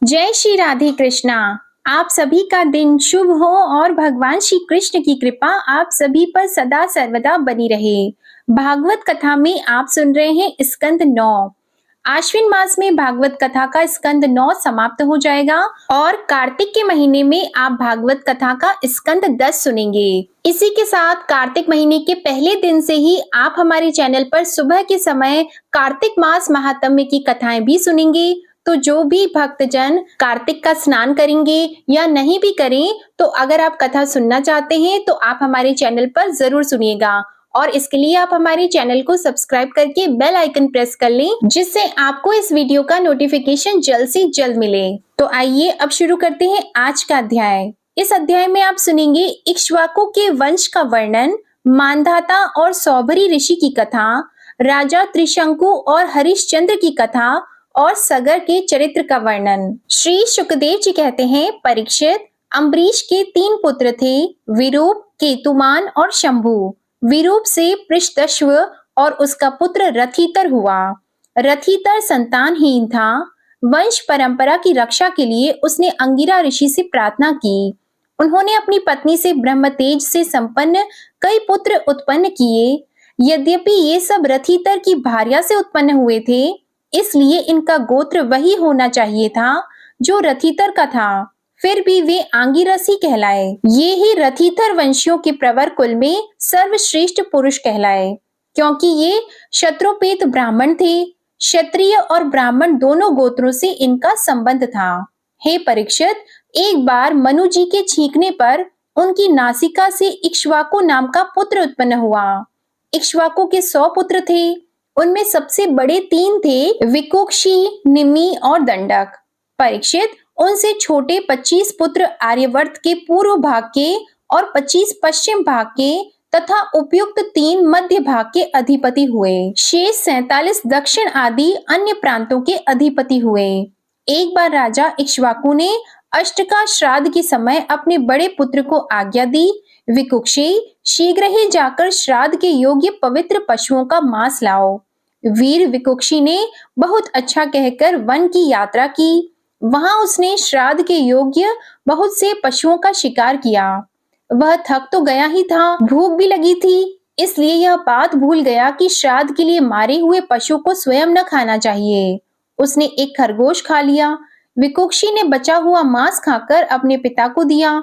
जय श्री राधे कृष्णा। आप सभी का दिन शुभ हो और भगवान श्री कृष्ण की कृपा आप सभी पर सदा सर्वदा बनी रहे। भागवत कथा में आप सुन रहे हैं स्कंद 9। आश्विन मास में भागवत कथा का स्कंद 9 समाप्त हो जाएगा और कार्तिक के महीने में आप भागवत कथा का स्कंद 10 सुनेंगे। इसी के साथ कार्तिक महीने के पहले दिन से ही आप हमारे चैनल पर सुबह के समय कार्तिक मास महात्म्य की कथाएं भी सुनेंगे। तो जो भी भक्तजन कार्तिक का स्नान करेंगे या नहीं भी करें, तो अगर आप कथा सुनना चाहते हैं तो आप हमारे चैनल पर जरूर सुनिएगा और इसके लिए आप हमारे चैनल को सब्सक्राइब करके बेल आइकन प्रेस कर लें, जिससे आपको इस वीडियो का नोटिफिकेशन जल्द से जल्द मिले। तो आइए अब शुरू करते हैं आज का अध्याय। इस अध्याय में आप सुनेंगे इक्ष्वाकु के वंश का वर्णन, मानधाता और सौभरी ऋषि की कथा, राजा त्रिशंकु और हरिश्चंद्र की कथा और सगर के चरित्र का वर्णन। श्री शुकदेव जी कहते हैं, परीक्षित, अम्बरीश के 3 पुत्र थे, विरूप, केतुमान और शंभु। विरूप से पृष्ठदश्व और उसका पुत्र रथितर हुआ। रथितर संतानहीन था। वंश परंपरा की रक्षा के लिए उसने अंगिरा ऋषि से प्रार्थना की। उन्होंने अपनी पत्नी से ब्रह्मतेज से संपन्न कई पुत्र उत्पन्न किए। यद्यपि ये सब रथितर की भार्या से उत्पन्न हुए थे, इसलिए इनका गोत्र वही होना चाहिए था जो रथितर का था, फिर भी वे आंगिरसी कहलाए। ये ही रथितर वंशियों के प्रवर कुल में सर्वश्रेष्ठ पुरुष कहलाए, क्योंकि ये शत्रुपेत ब्राह्मण थे। क्षत्रिय और ब्राह्मण दोनों गोत्रों से इनका संबंध था। हे परीक्षित, एक बार मनु जी के छींकने पर उनकी नासिका से इक्ष्वाकु नाम का पुत्र उत्पन्न हुआ। इक्ष्वाकु के 100 पुत्र थे। उनमें सबसे बड़े 3 थे, विकुक्षी, निमि और दंडक। परीक्षित, उनसे छोटे 25 पुत्र आर्यवर्त के पूर्व भाग के और 25 पश्चिम भाग के तथा उपयुक्त 3 मध्य भाग के अधिपति हुए। शेष 47 दक्षिण आदि अन्य प्रांतों के अधिपति हुए। एक बार राजा इक्ष्वाकु ने अष्टका श्राद्ध के समय अपने बड़े पुत्र को आज्ञा दी, विकुक्षी, शीघ्र ही जाकर श्राद्ध के योग्य पवित्र पशुओं का मांस लाओ। वीर विकुक्षी ने बहुत अच्छा कहकर वन की यात्रा की। वहां उसने श्राद्ध के योग्य बहुत से पशुओं का शिकार किया। वह थक तो गया ही था, भूख भी लगी थी, इसलिए यह बात भूल गया कि श्राद्ध के लिए मारे हुए पशु को स्वयं न खाना चाहिए। उसने एक खरगोश खा लिया। विकुक्षी ने बचा हुआ मांस खाकर अपने पिता को दिया।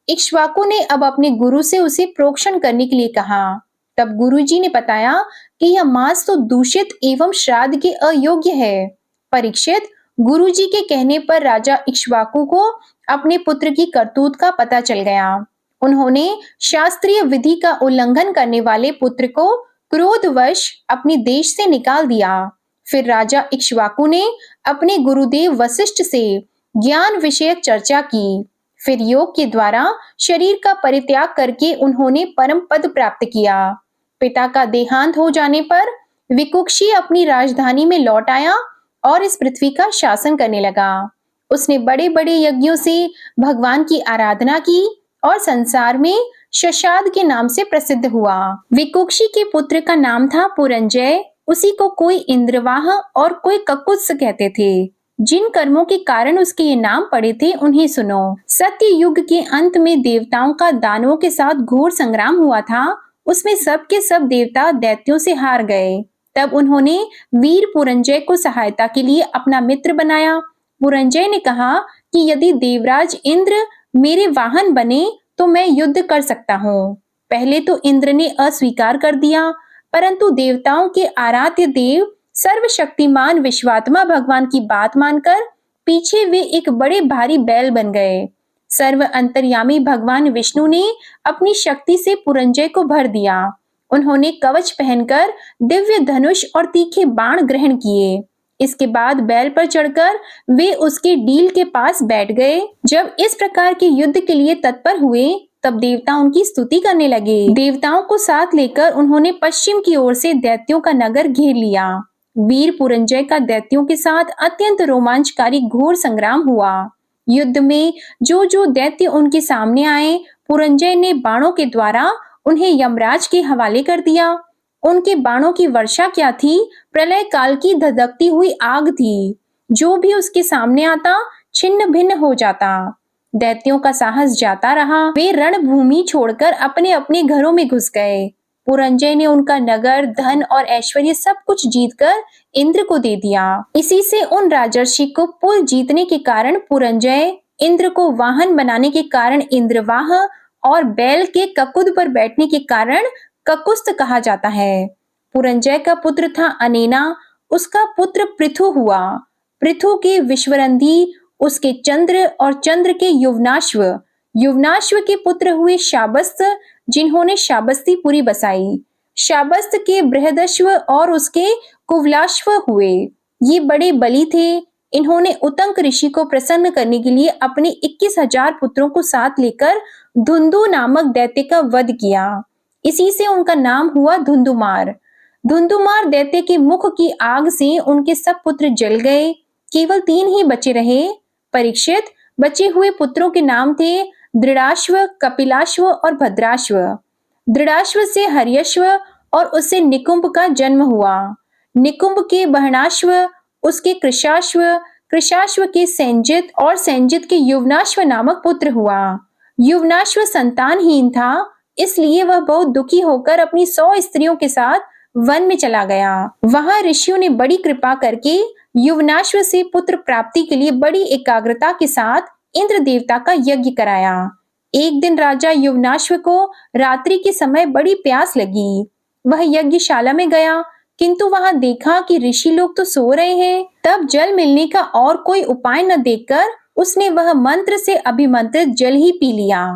इक्ष्वाकु ने अब अपने गुरु से उसे प्रोक्षण करने के लिए कहा। तब गुरुजी ने बताया कि यह मांस तो दूषित एवं श्राद्ध के अयोग्य है। परीक्षित, गुरुजी के कहने पर राजा इक्ष्वाकु को अपने पुत्र की करतूत का पता चल गया। उन्होंने शास्त्रीय विधि का उल्लंघन करने वाले पुत्र को क्रोधवश अपने देश से निकाल दिया। फिर राजा इक्ष्वाकु ने अपने गुरुदेव वशिष्ठ से ज्ञान विषयक चर्चा की। फिर योग के द्वारा शरीर का परित्याग करके उन्होंने परम पद प्राप्त किया। पिता का देहांत हो जाने पर विकुक्षी अपनी राजधानी में लौट आया और इस पृथ्वी का शासन करने लगा। उसने बड़े बड़े यज्ञों से भगवान की आराधना की और संसार में शशाद के नाम से प्रसिद्ध हुआ। विकुक्षी के पुत्र का नाम था पुरंजय। उसी को कोई इंद्रवाह और कोई ककुत्स कहते थे। जिन कर्मों के कारण उसके ये नाम पड़े थे उन्हें सुनो। सत्य युग के अंत में देवताओं का दानवों के साथ घोर संग्राम हुआ था। उसमें सब के सब देवता दैत्यों से हार गए। तब उन्होंने वीर पुरंजय को सहायता के लिए अपना मित्र बनाया। पुरंजय ने कहा कि यदि देवराज इंद्र मेरे वाहन बने तो मैं युद्ध कर सकता हूँ। पहले तो इंद्र ने अस्वीकार कर दिया, परंतु देवताओं के आराध्य देव सर्वशक्तिमान विश्वात्मा भगवान की बात मानकर पीछे वे एक बड़े भारी बैल बन गए। सर्व अंतर्यामी भगवान विष्णु ने अपनी शक्ति से पुरंजय को भर दिया। उन्होंने कवच पहनकर दिव्य धनुष और तीखे बाण ग्रहण किए। इसके बाद बैल पर चढ़कर वे उसके डील के पास बैठ गए। जब इस प्रकार के युद्ध के लिए तत्पर हुए, तब देवता उनकी स्तुति करने लगे। देवताओं को साथ लेकर उन्होंने पश्चिम की ओर से दैत्यों का नगर घेर लिया। वीर पुरंजय का दैत्यों के साथ अत्यंत रोमांचकारी घोर संग्राम हुआ। युद्ध में जो जो दैत्य उनके सामने आए, पुरंजय ने बाणों के द्वारा उन्हें यमराज के हवाले कर दिया। उनके बाणों की वर्षा क्या थी, प्रलय काल की धधकती हुई आग थी। जो भी उसके सामने आता छिन्न भिन्न हो जाता। दैत्यों का साहस जाता रहा। वे रणभूमि छोड़कर अपने अपने घरों में घुस गए। पुरंजय ने उनका नगर, धन और ऐश्वर्य सब कुछ जीतकर इंद्र को दे दिया। इसी से उन राजर्षि को पुर जीतने के कारण पुरंजय, इंद्र को वाहन बनाने के कारण इंद्रवाह और बैल के ककुद पर बैठने के कारण ककुस्त कहा जाता है। पुरंजय का पुत्र था अनेना, उसका पुत्र पृथु हुआ। पृथु के विश्वरंधी, उसके चंद्र और चंद्र के युवनाश्व, युवनाश्व के पुत्र हुए शाबस्त, जिन्होंने शाबस्तीपुरी बसाई। शाबस्त के बृहदश्व और उसके कुवलाश्व हुए। ये बड़े बली थे। इन्होंने उतंक ऋषि को प्रसन्न करने के लिए अपने 21,000 पुत्रों को साथ लेकर धुंधु नामक दैत्य का वध किया। इसी से उनका नाम हुआ धुंधुमार। धुंधुमार दैत्य के मुख की आग से उनके सब पुत्र जल गए। केवल 3 ही बचे रहे। परीक्षित, बचे हुए पुत्रों के नाम थे दृढ़ाश्व, कपिलाश्व और भद्राश्व। दृढ़ाश्व से हर्यश्व और उससे निकुंभ का जन्म हुआ। निकुंभ के बहनाश्व, उसके कृशाश्व, कृशाश्व के सेंजित और सेंजित के युवनाश्व नामक पुत्र हुआ। युवनाश्व संतानहीन था, इसलिए वह बहुत दुखी होकर अपनी 100 स्त्रियों के साथ वन में चला गया। वहां ऋषियों ने बड़ी कृपा करके युवनाश्व से पुत्र प्राप्ति के लिए बड़ी एकाग्रता के साथ इंद्र देवता का यज्ञ कराया। एक दिन राजा युवनाश्व को रात्रि के समय बड़ी प्यास लगी। वह यज्ञशाला में गया, किंतु वहां देखा कि ऋषि लोग तो सो रहे हैं। तब जल मिलने का और कोई उपाय न देखकर उसने वह मंत्र से अभिमंत्रित जल ही पी लिया।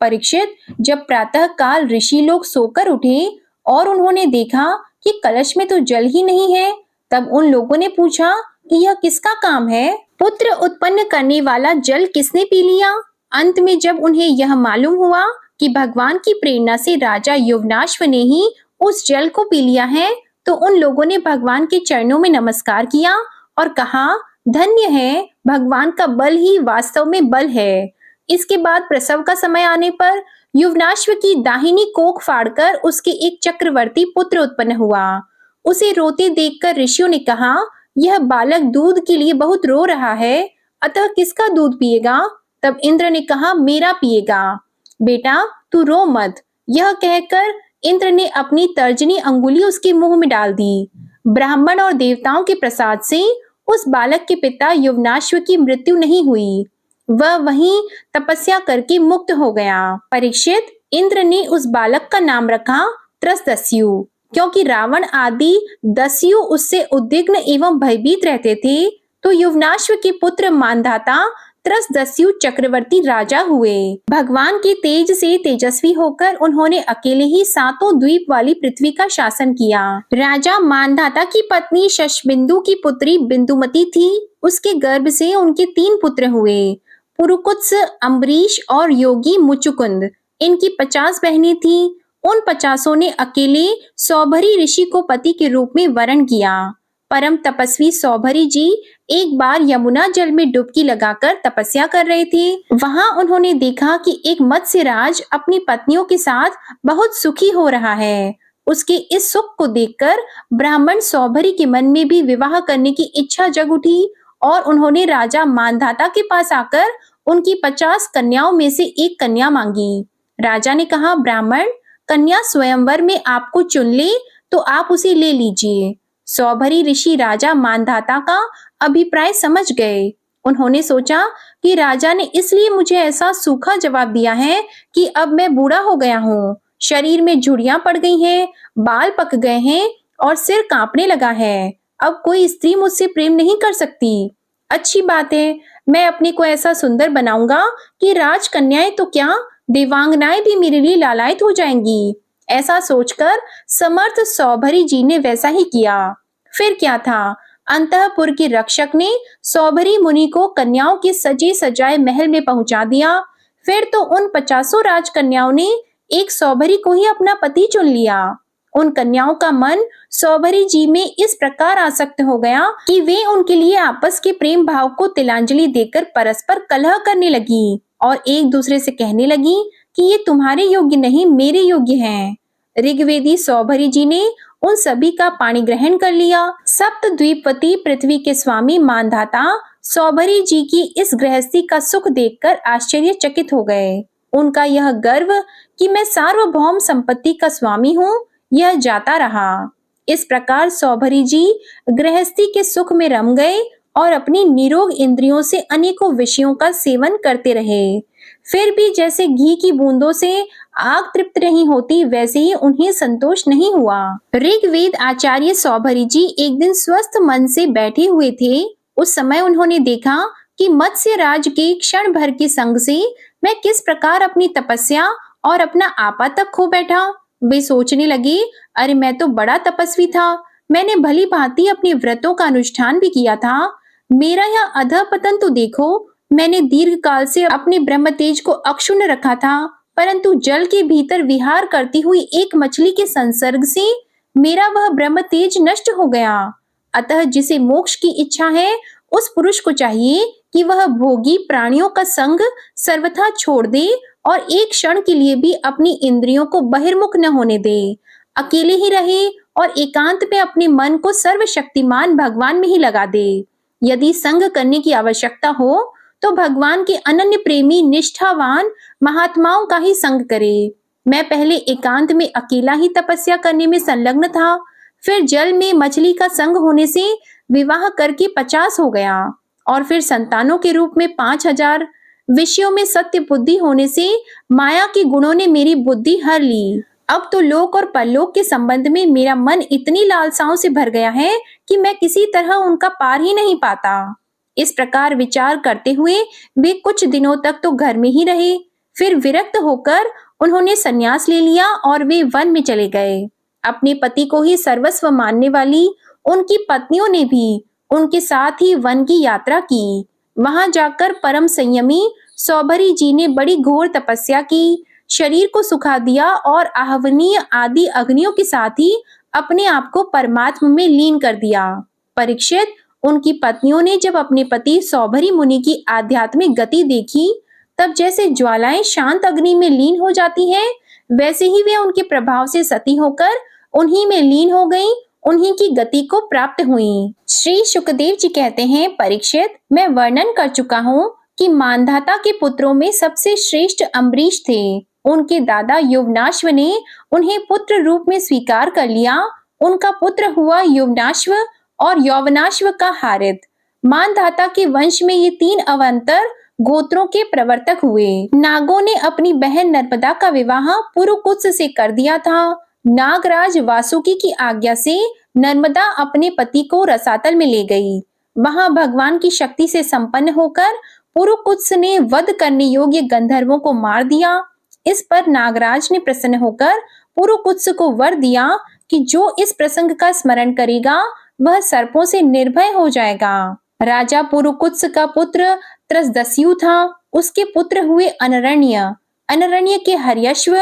परीक्षित, जब प्रातः काल ऋषि लोग सोकर उठे और उन्होंने देखा कि कलश में तो जल ही नहीं है, तब उन लोगों ने पूछा कि यह किसका काम है? पुत्र उत्पन्न करने वाला जल किसने पी लिया? अंत में जब उन्हें यह मालूम हुआ कि भगवान की प्रेरणा से राजा युवनाश्व ने ही उस जल को पी लिया है, तो उन लोगों ने भगवान के चरणों में नमस्कार किया और कहा, धन्य है, भगवान का बल ही वास्तव में बल है। इसके बाद प्रसव का समय आने पर युवनाश्व की दाहिनी कोख फाड़कर उसके एक चक्रवर्ती पुत्र उत्पन्न हुआ। उसे रोते देखकर ऋषियों ने कहा, यह बालक दूध के लिए बहुत रो रहा है, अतः किसका दूध पिएगा? तब इंद्र ने कहा, मेरा पिएगा। बेटा, तू रो मत। यह कहकर इंद्र ने अपनी तर्जनी अंगुली उसके मुंह में डाल दी। ब्राह्मण और देवताओं के प्रसाद से उस बालक के पिता युवनाश्व की मृत्यु नहीं हुई। वह वहीं तपस्या करके मुक्त हो गया। परीक्षित, इंद्र ने उस बालक का नाम रखा त्रसदस्यु, क्योंकि रावण आदि दस्यु उससे उद्विग्न एवं भयभीत रहते थे। तो युवनाश्व के पुत्र मानधाता त्रसदस्यु चक्रवर्ती राजा हुए। भगवान के तेज से तेजस्वी होकर उन्होंने अकेले ही 7 द्वीप वाली पृथ्वी का शासन किया। राजा मानधाता की पत्नी शशबिंदु की पुत्री बिंदुमती थी। उसके गर्भ से उनके 3 पुत्र हुए, पुरुकुत्स, अम्बरीश और योगी मुचुकुंद। इनकी 50 बहनें थीं। उन 50 ने अकेले सौभरी ऋषि को पति के रूप में वरण किया। परम तपस्वी सौभरी जी एक बार यमुना जल में डुबकी लगाकर तपस्या कर रहे थे। वहां उन्होंने देखा कि एक मत्स्यराज अपनी पत्नियों के साथ बहुत सुखी हो रहा है। उसके इस सुख को देखकर ब्राह्मण सौभरी के मन में भी विवाह करने की इच्छा जग उठी और उन्होंने राजा मानधाता के पास आकर उनकी 50 कन्याओं में से एक कन्या मांगी। राजा ने कहा, ब्राह्मण, कन्या स्वयंवर में आपको चुन ले तो आप उसे ले लीजिए। सौभरी ऋषि राजा मानधाता का अभिप्राय समझ गए। उन्होंने सोचा कि राजा ने इसलिए मुझे ऐसा सूखा जवाब दिया है कि अब मैं बूढ़ा हो गया हूँ, शरीर में झुर्रियां पड़ गई हैं, बाल पक गए हैं और सिर कांपने लगा है। अब कोई स्त्री मुझसे प्रेम नहीं कर सकती। अच्छी बात है, मैं अपने को ऐसा सुंदर बनाऊंगा कि राजकन्याएं तो क्या, देवांगनाएं भी मेरे लिए लालायित हो जाएंगी। ऐसा सोचकर समर्थ सौभरी जी ने वैसा ही किया। फिर क्या था, अंतःपुर के रक्षक ने सौभरी मुनि को कन्याओं के सजे सजाए महल में पहुंचा दिया। फिर तो उन 50 राजकन्याओं ने एक सौभरी को ही अपना पति चुन लिया। उन कन्याओं का मन सौभरी जी में इस प्रकार आसक्त हो गया कि वे उनके लिए आपस के प्रेम भाव को तिलांजलि देकर परस्पर कलह करने लगी और एक दूसरे से कहने लगी कि ये तुम्हारे योग्य नहीं, मेरे योग्य हैं। ऋग्वेदी सौभरी जी ने उन सभी का पाणी ग्रहण कर लिया। सप्त द्वीपवती पृथ्वी के स्वामी मानधाता सौभरी जी की इस गृहस्थी का सुख देखकर आश्चर्यचकित हो गए। उनका यह गर्व कि मैं सार्वभौम संपत्ति का स्वामी हूँ, यह जाता रहा। इस प्रकार सौभरी जी गृहस्थी के सुख में रम गए और अपनी निरोग इंद्रियों से अनेकों विषयों का सेवन करते रहे। फिर भी जैसे घी की बूंदों से आग तृप्त नहीं होती, वैसे ही उन्हें संतोष नहीं हुआ। ऋग्वेद आचार्य सौभरी जी एक दिन स्वस्थ मन से बैठे हुए थे। उस समय उन्होंने देखा कि मत्स्य राज के क्षण भर के संग से मैं किस प्रकार अपनी तपस्या और अपना आपा तक खो बैठा। वे सोचने लगे, अरे मैं तो बड़ा तपस्वी था, मैंने भली भांति अपने व्रतों का अनुष्ठान भी किया था, मेरा यह अधःपतन तो देखो। मैंने दीर्घ काल से अपने ब्रह्म तेज को अक्षुण्ण रखा था, परंतु जल के भीतर विहार करती हुई एक मछली के संसर्ग से मेरा वह ब्रह्म तेज नष्ट हो गया। अतः जिसे मोक्ष की इच्छा है, उस पुरुष को चाहिए कि वह भोगी प्राणियों का संग सर्वथा छोड़ दे और एक क्षण के लिए भी अपनी इंद्रियों को बहिर्मुख न होने दे, अकेले ही रहे और एकांत में अपने मन को सर्वशक्तिमान भगवान में ही लगा दे। यदि संग करने की आवश्यकता हो तो भगवान के अनन्य प्रेमी निष्ठावान महात्माओं का ही संग करे। मैं पहले एकांत में अकेला ही तपस्या करने में संलग्न था, फिर जल में मछली का संग होने से विवाह करके 50 हो गया, और फिर संतानों के रूप में 5000। विषयों में सत्य बुद्धि होने से माया के गुणों ने मेरी बुद्धि हर ली। अब तो लोक और परलोक के संबंध में मेरा मन इतनी लालसाओं से भर गया है कि मैं किसी तरह उनका पार ही नहीं पाता। इस प्रकार विचार करते हुए वे कुछ दिनों तक तो घर में ही रहे। फिर विरक्त होकर उन्होंने संन्यास ले लिया और वे वन में चले गए। अपने पति को ही सर्वस्व मानने वाली उनकी पत्नियों ने भी उनके साथ ही वन की यात्रा की। वहां जाकर परम संयमी सौभरी जी ने बड़ी घोर तपस्या की, शरीर को सुखा दिया और आहवनीय आदि अग्नियों के साथ ही अपने आप को परमात्मा में लीन कर दिया। परीक्षित, उनकी पत्नियों ने जब अपने पति सौभरी मुनि की आध्यात्मिक गति देखी, तब जैसे ज्वालाएं शांत अग्नि में लीन हो जाती हैं, वैसे ही वे उनके प्रभाव से सती होकर उन्हीं में लीन हो गईं, उन्हीं की गति को प्राप्त हुई। श्री सुखदेव जी कहते हैं, परीक्षित, मैं वर्णन कर चुका हूँ कि मानधाता के पुत्रों में सबसे श्रेष्ठ अम्बरीश थे। उनके दादा युवनाश्व ने उन्हें पुत्र रूप में स्वीकार कर लिया। उनका पुत्र हुआ युवनाश्व और यौवनाश्व का हारित। मानधाता के वंश में ये 3 अवंतर गोत्रों के प्रवर्तक हुए। नागों ने अपनी बहन नर्मदा का विवाह पुरुकुत्स से कर दिया था। नागराज वासुकी की आज्ञा से नर्मदा अपने पति को रसातल में ले गई। वहां भगवान की शक्ति से संपन्न होकर पुरुकुत्स ने वध करने योग्य गंधर्वों को मार दिया। इस पर नागराज ने प्रसन्न होकर पुरुकुत्स को वर दिया कि जो इस प्रसंग का स्मरण करेगा वह सर्पों से निर्भय हो जाएगा। राजा पुरुकुत्स का पुत्र त्रसदस्यु था। उसके पुत्र हुए अनरण्य, अनरण्य के हर्यश्व,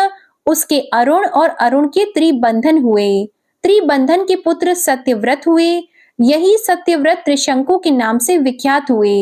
उसके अरुण और अरुण के त्रिबंधन हुए। त्रिबंधन के पुत्र सत्यव्रत हुए। यही सत्यव्रत त्रिशंकु के नाम से विख्यात हुए।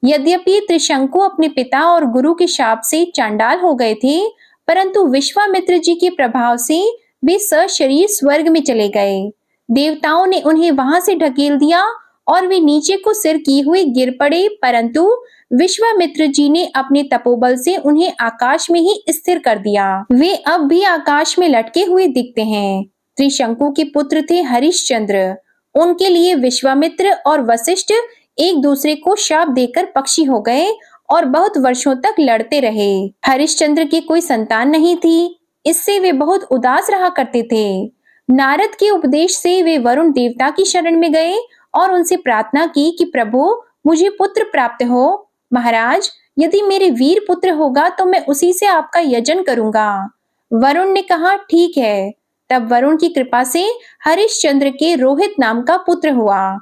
यद्यपि त्रिशंकु अपने पिता और गुरु के शाप से चांडाल हो गए थे, परंतु विश्वामित्र जी के प्रभाव से वे सशरीर स्वर्ग में चले गए। देवताओं ने उन्हें वहां से ढकेल दिया और वे नीचे को सिर किए हुए गिर पड़े, परंतु विश्वामित्र जी ने अपने तपोबल से उन्हें आकाश में ही स्थिर कर दिया। वे अब भी आकाश में लटके हुए दिखते हैं। त्रिशंकु के पुत्र थे हरिश्चंद्र। उनके लिए विश्वामित्र और वशिष्ठ एक दूसरे को शाप देकर पक्षी हो गए और बहुत वर्षों तक लड़ते रहे। हरिश्चंद्र की कोई संतान नहीं थी, इससे वे बहुत उदास रहा करते थे। नारद के उपदेश से वे वरुण देवता की शरण में गए और उनसे प्रार्थना की कि प्रभु, मुझे पुत्र प्राप्त हो। महाराज, यदि मेरे वीर पुत्र होगा तो मैं उसी से आपका यजन करूंगा। वरुण ने कहा, ठीक है। तब वरुण की कृपा से हरिश्चंद्र के रोहित नाम का पुत्र हुआ।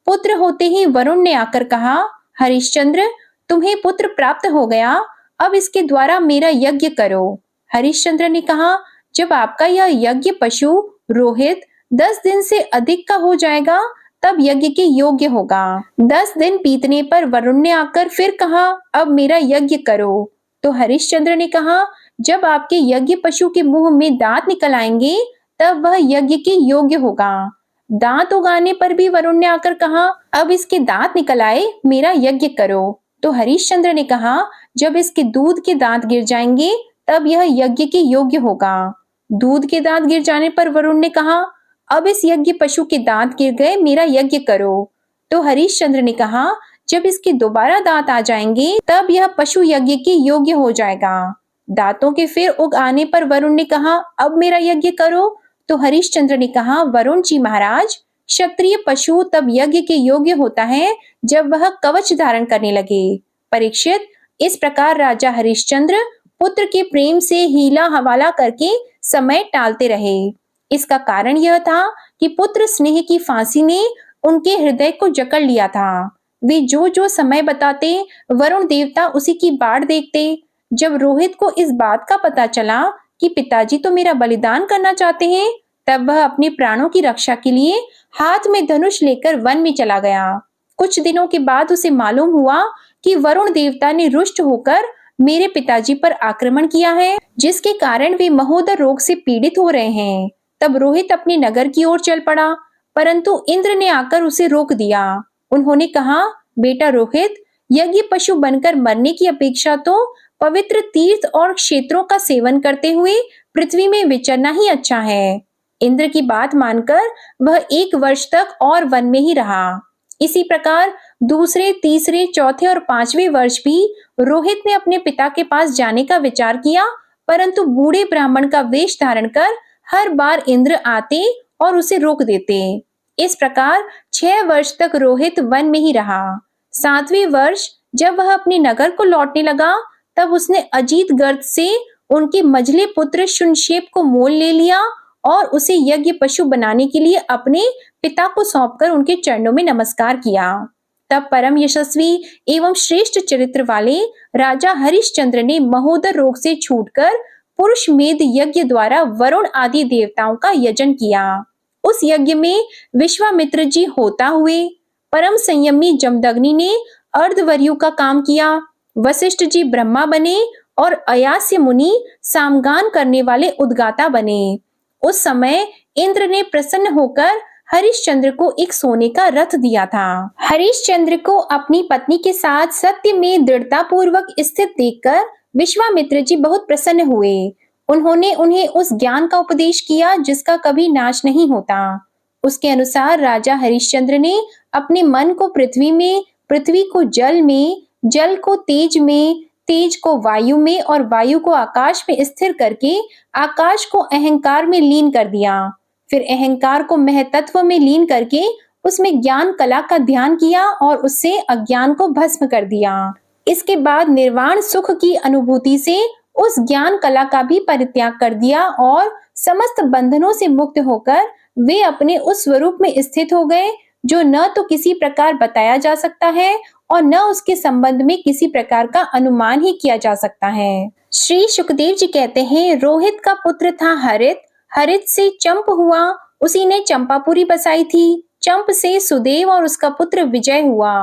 पुत्र होते ही वरुण ने आकर कहा, हरिश्चंद्र, तुम्हें पुत्र प्राप्त हो गया, अब इसके द्वारा मेरा यज्ञ करो। हरिश्चंद्र ने कहा, जब आपका यह यज्ञ पशु रोहित 10 दिन से अधिक का हो जाएगा, तब यज्ञ के योग्य होगा। 10 दिन बीतने पर वरुण ने आकर फिर कहा, अब मेरा यज्ञ करो। तो हरिश्चंद्र ने कहा, जब आपके यज्ञ पशु के मुंह में दांत निकल आएंगे, तब वह यज्ञ के योग्य होगा। दांत उगाने पर भी वरुण ने आकर कहा, अब इसके दांत निकल आए, मेरा यज्ञ करो। तो हरिश्चंद्र ने कहा, जब इसके दूध के दांत गिर जाएंगे तब यह यज्ञ के योग्य होगा। दूध के दांत गिर जाने पर वरुण ने कहा, अब इस यज्ञ पशु के दांत गिर गए, मेरा यज्ञ करो। तो हरिश्चंद्र ने कहा, जब इसके दोबारा दांत आ जाएंगे तब यह पशु यज्ञ के योग्य हो जाएगा। दांतों के फिर उग आने पर वरुण ने कहा, अब मेरा यज्ञ करो। तो हरिश्चंद्र ने कहा, वरुण जी महाराज, क्षत्रिय पशु तब यज्ञ के योग्य होता है जब वह कवच धारण करने लगे। परीक्षित, इस प्रकार राजा हरिश्चंद्र पुत्र के प्रेम से हीला हवाला करके समय टालते रहे। इसका कारण यह था कि पुत्र स्नेह की फांसी ने उनके हृदय को जकड़ लिया था। वे जो जो समय बताते, वरुण देवता उसी की बाट देखते। जब रोहित को इस बात का पता चला कि पिताजी तो मेरा बलिदान करना चाहते हैं, तब वह अपने प्राणों की रक्षा के लिए हाथ में धनुष लेकर वन में चला गया। कुछ दिनों के बाद उसे मालूम हुआ कि वरुण देवता ने रुष्ट होकर मेरे पिताजी पर आक्रमण किया है, जिसके कारण वे महोदर रोग से पीड़ित हो रहे हैं। तब रोहित अपने नगर की ओर चल पड़ा, परंतु इंद्र ने आकर उसे रोक दिया। उन्होंने कहा, बेटा रोहित, यज्ञ पशु बनकर मरने की अपेक्षा तो पवित्र तीर्थ और क्षेत्रों का सेवन करते हुए पृथ्वी में विचरना ही अच्छा है। इंद्र की बात मानकर वह 1 वर्ष तक और वन में ही रहा। इसी प्रकार दूसरे, तीसरे, चौथे और 5वें वर्ष भी रोहित ने अपने पिता के पास जाने का विचार किया, परंतु बूढ़े ब्राह्मण का वेश धारण कर हर बार इंद्र आते और उसे रोक देते। इस प्रकार 6 वर्ष तक रोहित वन में ही रहा। 7वें वर्ष जब वह अपने नगर को लौटने लगा, तब उसने अजीत गर्द से उनके मझले पुत्र शुनशेप को मोल ले लिया और उसे यज्ञ पशु बनाने के लिए अपने पिता को सौंपकर उनके चरणों में नमस्कार किया। तब परम यशस्वी एवं श्रेष्ठ चरित्र वाले राजा हरिश्चंद्र ने महोदर रोग से छूटकर पुरुष मेध यज्ञ द्वारा वरुण आदि देवताओं का यजन किया। उस यज्ञ में विश्वामित्र जी होता हुए, परम संयमी जमदग्नि ने अर्धवर्यु का काम किया, वशिष्ठ जी ब्रह्मा बने और अयास्य मुनि सामगान करने वाले उद्गाता बने। उस समय इंद्र ने प्रसन्न होकर हरिश्चंद्र को एक सोने का रथ दिया था। हरिश्चंद्र को अपनी पत्नी के साथ सत्य में दृढ़ता पूर्वक स्थित देखकर विश्वामित्र जी बहुत प्रसन्न हुए। उन्होंने उन्हें उस ज्ञान का उपदेश किया जिसका कभी नाश नहीं होता। उसके अनुसार राजा हरिश्चंद्र ने अपने मन को पृथ्वी में, पृथ्वी को जल में, जल को तेज में, तेज को वायु में और वायु को आकाश में स्थिर करके आकाश को अहंकार में लीन कर दिया। फिर अहंकार को महतत्व में लीन करके उसमें ज्ञान कला का ध्यान किया और उससे अज्ञान को भस्म कर दिया। इसके बाद निर्वाण सुख की अनुभूति से उस ज्ञान कला का भी परित्याग कर दिया और समस्त बंधनों से मुक्त होकर वे अपने उस स्वरूप में स्थित हो गए जो न तो किसी प्रकार बताया जा सकता है और न उसके संबंध में किसी प्रकार का अनुमान ही किया जा सकता है। श्री सुखदेव जी कहते हैं, रोहित का पुत्र था हरित, हरित से चंप हुआ, उसी ने चंपापुरी बसाई थी। चंप से सुदेव और उसका पुत्र विजय हुआ।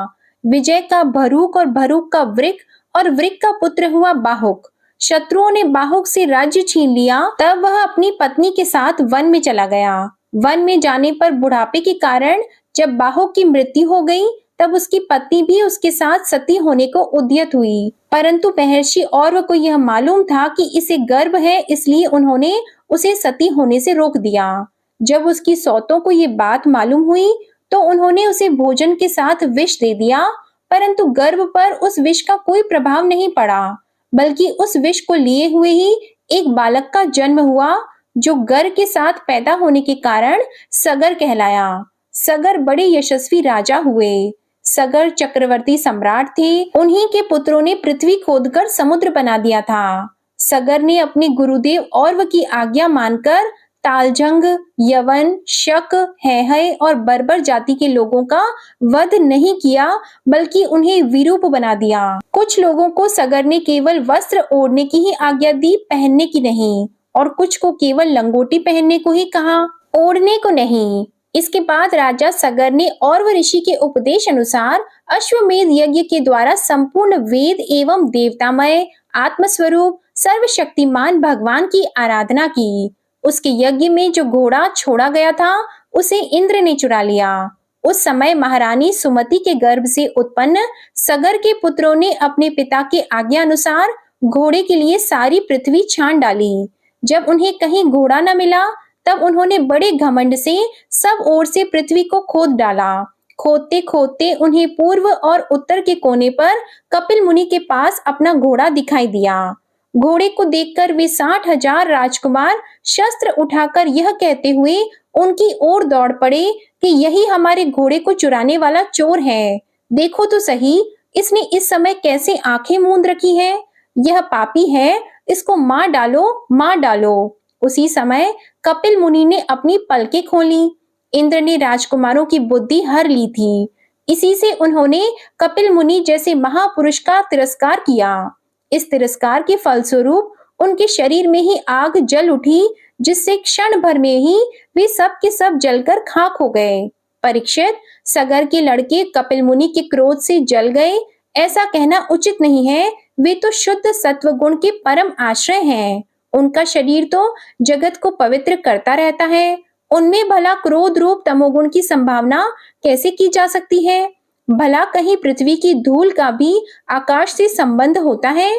विजय का भरूक और भरूक का वृक और वृक का पुत्र हुआ बाहुक। शत्रुओं ने बाहुक से राज्य छीन लिया। तब वह अपनी पत्नी के साथ वन में चला गया। वन में जाने पर बुढ़ापे के कारण जब बाहुक की मृत्यु हो गई, तब उसकी पत्नी भी उसके साथ सती होने को उद्यत हुई, परंतु महर्षि और को यह मालूम था कि इसे गर्भ है, इसलिए उन्होंने उसे सती होने से रोक दिया। जब उसकी सौतों को ये बात मालूम हुई तो उन्होंने उसे भोजन के साथ विष दे दिया, परंतु गर्भ पर उस विष का कोई प्रभाव नहीं पड़ा, बल्कि उस विष को लिए हुए ही एक बालक का जन्म हुआ, जो गर्भ के साथ पैदा होने के कारण सगर कहलाया। सगर बड़े यशस्वी राजा हुए। सगर चक्रवर्ती सम्राट थे। उन्हीं के पुत्रों ने पृथ्वी खोदकर समुद्र बना दिया था। सगर ने अपने गुरुदेव और्व की आज्ञा मानकर तालजंग, यवन, शक, हैहय और बर्बर जाति के लोगों का वध नहीं किया, बल्कि उन्हें विरूप बना दिया। कुछ लोगों को सगर ने केवल वस्त्र ओढ़ने की ही आज्ञा दी, पहनने की नहीं, और कुछ को केवल लंगोटी पहनने को ही कहा, ओढ़ने को नहीं। इसके बाद राजा सगर ने और्व ऋषि के उपदेश अनुसार अश्वमेध यज्ञ के द्वारा संपूर्ण वेद एवं देवतामय आत्मस्वरूप सर्वशक्तिमान भगवान की आराधना की। उसके यज्ञ में जो घोड़ा छोड़ा गया था उसे इंद्र ने चुरा लिया। उस समय महारानी सुमति के गर्भ से उत्पन्न सगर के पुत्रों ने अपने पिता के आज्ञा अनुसार घोड़े के लिए सारी पृथ्वी छान डाली। जब उन्हें कहीं घोड़ा न मिला, तब उन्होंने बड़े घमंड से सब ओर से पृथ्वी को खोद डाला। खोदते खोदते उन्हें पूर्व और उत्तर के कोने पर कपिल मुनि के पास अपना घोड़ा दिखाई दिया। घोड़े को देखकर वे 60,000 राजकुमार शस्त्र उठाकर यह कहते हुए उनकी ओर दौड़ पड़े कि यही हमारे घोड़े को चुराने वाला चोर है। देखो तो सही, इसने इस समय कैसे आंखें मूंद रखी है। यह पापी है, इसको मार डालो, मार डालो। उसी समय कपिल मुनि ने अपनी पलकें खोली। इंद्र ने राजकुमारों की बुद्धि हर ली थी। इसी से उन्होंने कपिल मुनि जैसे महापुरुष का तिरस्कार किया। इस तिरस्कार के फलस्वरूप उनके शरीर में ही आग जल उठी, जिससे क्षण भर में ही वे सब के सब जलकर खाक हो गए। परीक्षित, सगर के लड़के कपिल मुनि के क्रोध से जल गए, ऐसा कहना उचित नहीं है। वे तो शुद्ध सत्व गुण के परम आश्रय हैं। उनका शरीर तो जगत को पवित्र करता रहता है। उनमें भला क्रोध रूप तमोगुण की संभावना कैसे की जा सकती है? भला कहीं पृथ्वी की धूल का भी आकाश से संबंध होता है?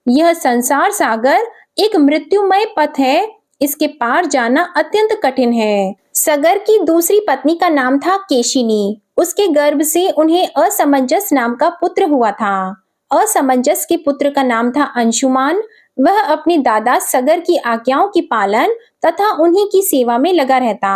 यह संसार सागर एक मृत्युमय पथ है। इसके पार जाना अत्यंत कठिन है। सगर की दूसरी पत्नी का नाम था केशिनी। उसके गर्भ से उन्हें असमंजस नाम का पुत्र हुआ था। असमंजस के पुत्र का नाम था अंशुमान। वह अपने दादा सगर की आज्ञाओं की पालन तथा उन्हीं की सेवा में लगा रहता।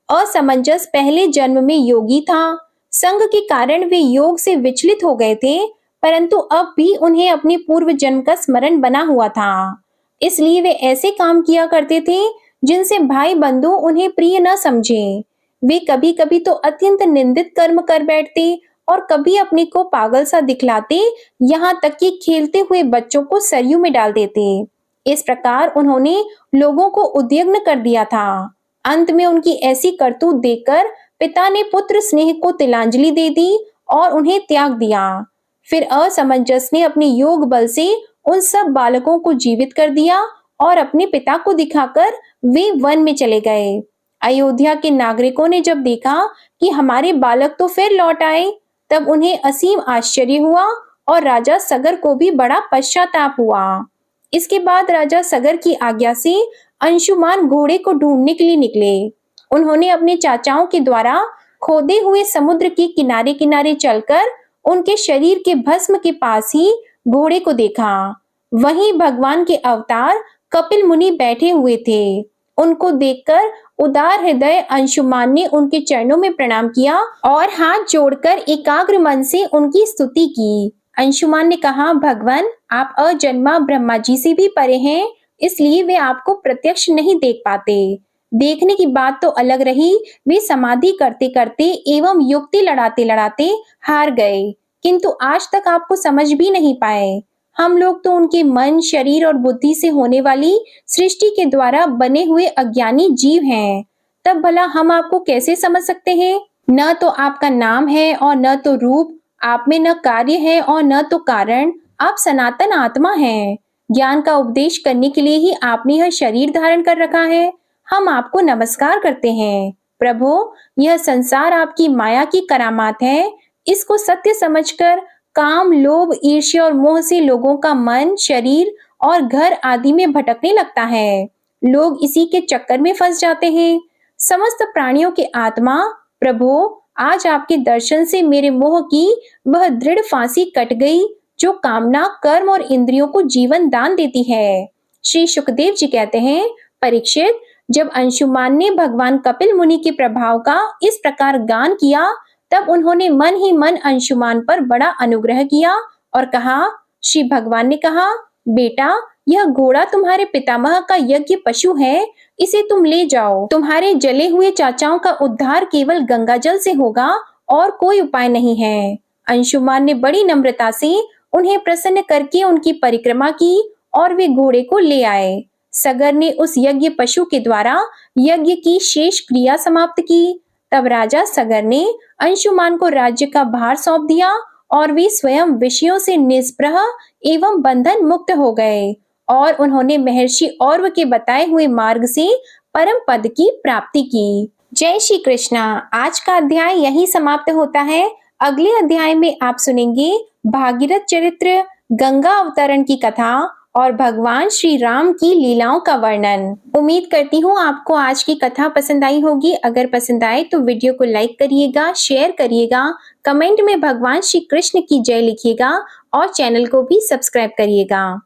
असमंजस पहले जन्म में योगी था। संग के कारण वे योग से विचलित हो गए थे, परंतु अब भी उन्हें अपने पूर्व जन्म का स्मरण बना हुआ था। इसलिए वे ऐसे काम किया करते थे जिनसे भाई बंधु उन्हें प्रिय न समझे। वे कभी कभी तो अत्यंत निंदित कर्म कर बैठते और कभी अपने को पागल सा दिखलाते, यहाँ तक कि खेलते हुए बच्चों को सरयू में डाल देते। इस प्रकार उन्होंने लोगों को उद्विग्न कर दिया था। अंत में उनकी ऐसी करतूत देखकर पिता ने पुत्र स्नेह को तिलांजलि दे दी और उन्हें त्याग दिया। फिर असमंजस ने अपने योग बल से उन सब बालकों को जीवित कर दिया और अपने पिता को दिखाकर वे वन में चले गए। अयोध्या के नागरिकों ने जब देखा कि हमारे बालक तो फिर लौट आए, तब उन्हें असीम आश्चर्य हुआ और राजा सगर को भी बड़ा पश्चाताप हुआ। इसके बाद राजा सगर की आज्ञा से अंशुमान घोड़े को ढूंढने के लिए निकले। उन्होंने अपने चाचाओं के द्वारा खोदे हुए समुद्र के किनारे किनारे चलकर उनके शरीर के भस्म के पास ही घोड़े को देखा। वहीं भगवान के अवतार कपिल मुनि बैठे हुए थे। उनको देखकर उदार हृदय अंशुमान ने उनके चरणों में प्रणाम किया और हाथ जोड़कर एकाग्र मन से उनकी स्तुति की। अंशुमान ने कहा, भगवान, आप अजन्मा ब्रह्मा जी से भी परे हैं, इसलिए वे आपको प्रत्यक्ष नहीं देख पाते। देखने की बात तो अलग रही, वे समाधि करते करते एवं युक्ति लड़ाते लड़ाते हार गए, किंतु आज तक आपको समझ भी नहीं पाए। हम लोग तो उनके मन, शरीर और बुद्धि से होने वाली सृष्टि के द्वारा बने हुए अज्ञानी जीव हैं। तब भला हम आपको कैसे समझ सकते हैं? न तो आपका नाम है और न तो रूप, आप में न कार्य है और न तो कारण। आप सनातन आत्मा हैं। ज्ञान का उपदेश करने के लिए ही आपने यह शरीर धारण कर रखा है। हम आपको नमस्कार करते हैं। प्रभु, यह संसार आपकी माया की करामात है। इसको सत्य समझकर काम, लोभ, ईर्ष्या और मोह से लोगों का मन, शरीर और घर आदि में भटकने लगता है। लोग इसी के चक्कर में फंस जाते हैं। समस्त प्राणियों के आत्मा, प्रभु, आज आपके दर्शन से मेरे मोह की वह दृढ़ फांसी कट गई जो कामना, कर्म और इंद्रियों को जीवन दान देती है। श्री सुखदेव जी कहते हैं, परीक्षित, जब अंशुमान ने भगवान कपिल मुनि के प्रभाव का इस प्रकार गान किया, तब उन्होंने मन ही मन अंशुमान पर बड़ा अनुग्रह किया और कहा। श्री भगवान ने कहा, बेटा, यह घोड़ा तुम्हारे पितामह का यज्ञ पशु है, इसे तुम ले जाओ। तुम्हारे जले हुए चाचाओं का उद्धार केवल गंगा जल से होगा और कोई उपाय नहीं है। अंशुमान ने बड़ी नम्रता से उन्हें प्रसन्न करके उनकी परिक्रमा की और वे घोड़े को ले आए। सगर ने उस यज्ञ पशु के द्वारा यज्ञ की शेष क्रिया समाप्त की। तब राजा सगर ने अंशुमान को राज्य का भार सौंप दिया और वे स्वयं विषयों से निष्प्रह एवं बंधन मुक्त हो गए और उन्होंने महर्षि औरव के बताए हुए मार्ग से परम पद की प्राप्ति की। जय श्री कृष्णा। आज का अध्याय यहीं समाप्त होता है। अगले अध्याय में आप सुनेंगे भागीरथ चरित्र, गंगा अवतरण की कथा और भगवान श्री राम की लीलाओं का वर्णन। उम्मीद करती हूँ आपको आज की कथा पसंद आई होगी। अगर पसंद आए तो वीडियो को लाइक करिएगा, शेयर करिएगा, कमेंट में भगवान श्री कृष्ण की जय लिखिएगा और चैनल को भी सब्सक्राइब करिएगा।